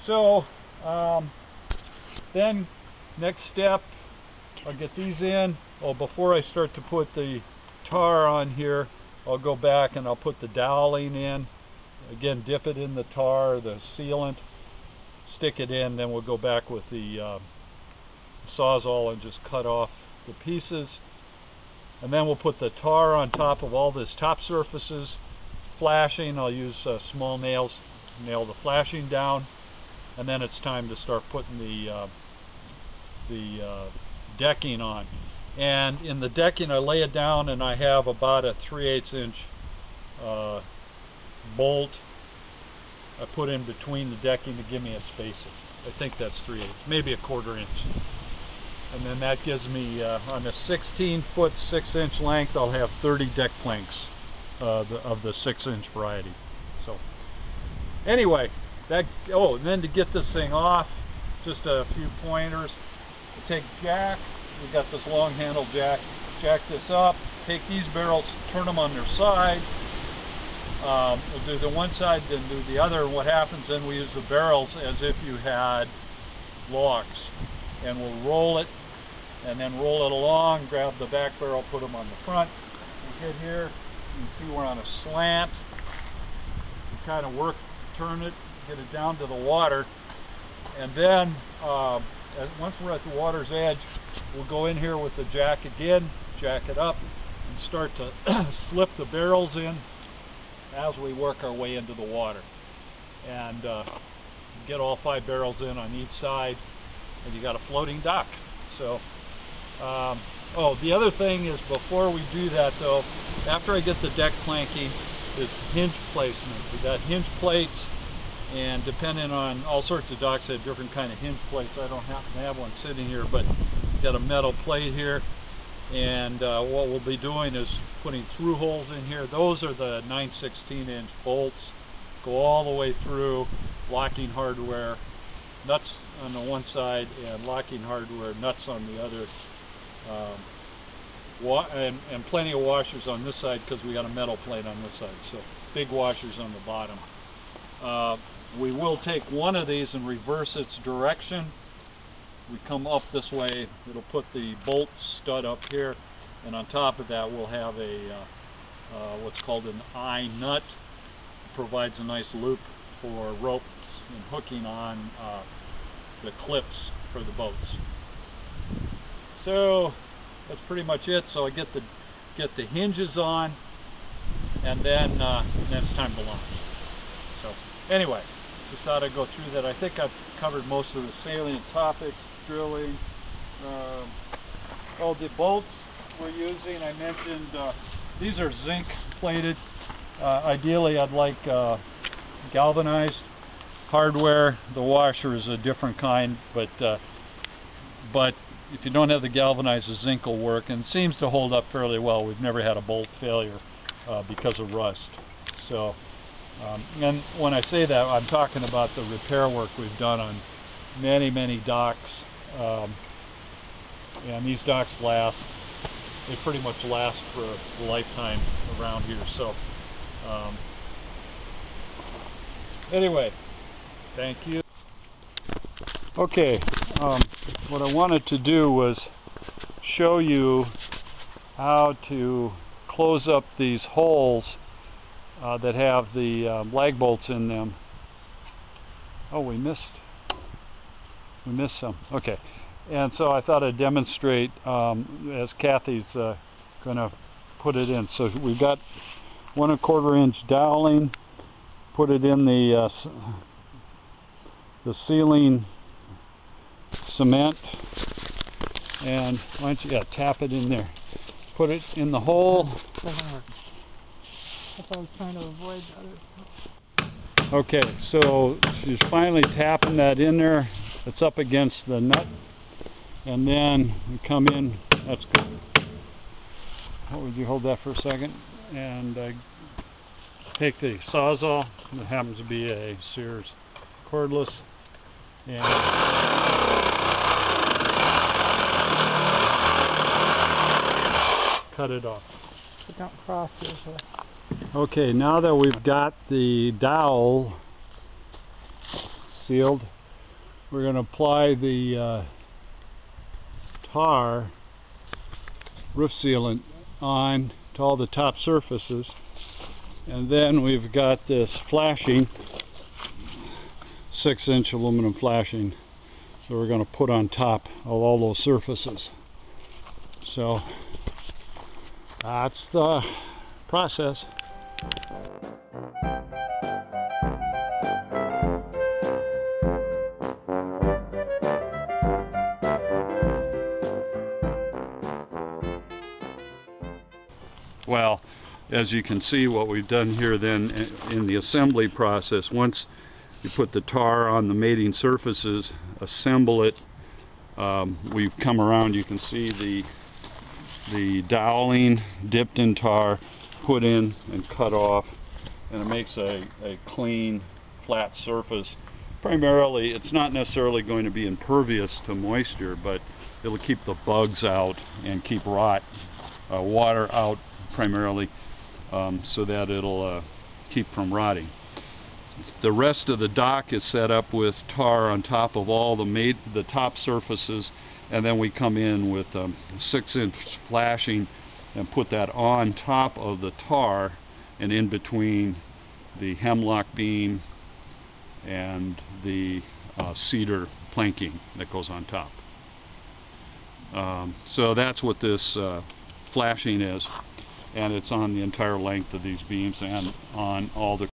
So then next step, I'll get these in. Oh, before I start to put the tar on here, I'll go back and I'll put the doweling in. Again, dip it in the tar, the sealant, stick it in, then we'll go back with the Sawzall and just cut off the pieces. And then we'll put the tar on top of all this top surfaces. Flashing, I'll use small nails, nail the flashing down. And then it's time to start putting the decking on. And in the decking, I lay it down and I have about a 3/8 inch bolt I put in between the decking to give me a spacing. I think that's 3/8, maybe a 1/4 inch. And then that gives me, on a 16-foot 6-inch length, I'll have 30 deck planks of the 6-inch variety. So anyway, and then to get this thing off, just a few pointers. I take jack, we've got this long handle jack this up, take these barrels, turn them on their side. We'll do the one side, then do the other. What happens then, we use the barrels as if you had locks, and we'll roll it and then roll it along, grab the back barrel, put them on the front. We get here, you can see we're on a slant. We kind of turn it, get it down to the water, and then once we're at the water's edge, we'll go in here with the jack again, jack it up, and start to slip the barrels in as we work our way into the water. And get all 5 barrels in on each side, and you got a floating dock. So, the other thing is, before we do that though, after I get the deck planking, is hinge placement. We got hinge plates, and depending on all sorts of docks have different kind of hinge plates. I don't happen to have one sitting here, but got a metal plate here. And what we'll be doing is putting through holes in here. Those are the 9/16 inch bolts, go all the way through, locking hardware, nuts on the one side and locking hardware, nuts on the other, and plenty of washers on this side because we got a metal plate on this side, so big washers on the bottom. We will take one of these and reverse its direction. We come up this way, it'll put the bolt stud up here, and on top of that we'll have a what's called an eye nut. It provides a nice loop for ropes and hooking on the clips for the boats. So that's pretty much it. So I get the hinges on, and then it's time to launch. So anyway, just thought I'd go through that. I think I've covered most of the salient topics. Drilling. The bolts we're using, I mentioned, these are zinc plated. Ideally I'd like galvanized hardware. The washer is a different kind, but if you don't have the galvanized, the zinc will work, and it seems to hold up fairly well. We've never had a bolt failure because of rust. So, and when I say that, I'm talking about the repair work we've done on many docks, and these docks last, they pretty much last for a lifetime around here. So anyway, thank you. Okay, what I wanted to do was show you how to close up these holes that have the lag bolts in them. Oh, we missed some. Okay, and so I thought I'd demonstrate as Kathy's gonna put it in. So we've got 1 1/4 inch doweling, put it in the ceiling cement, and why don't you tap it in there, put it in the hole. That's what I was trying to avoid. Okay, so she's finally tapping that in there. It's up against the nut, and then we come in. That's good. Would you hold that for a second? And take the Sawzall. It happens to be a Sears cordless, and cut it off. But don't cross usually. Okay, now that we've got the dowel sealed. We're going to apply the tar roof sealant on to all the top surfaces, and then we've got this flashing 6-inch aluminum flashing that we're going to put on top of all those surfaces. So that's the process. Well, as you can see, what we've done here then in the assembly process, once you put the tar on the mating surfaces, assemble it, we've come around, you can see the doweling dipped in tar, put in and cut off, and it makes a clean, flat surface. Primarily, it's not necessarily going to be impervious to moisture, but it'll keep the bugs out and keep water out primarily, so that it'll keep from rotting. The rest of the dock is set up with tar on top of all the top surfaces, and then we come in with 6-inch flashing and put that on top of the tar and in between the hemlock beam and the cedar planking that goes on top. So that's what this flashing is, and it's on the entire length of these beams and on all the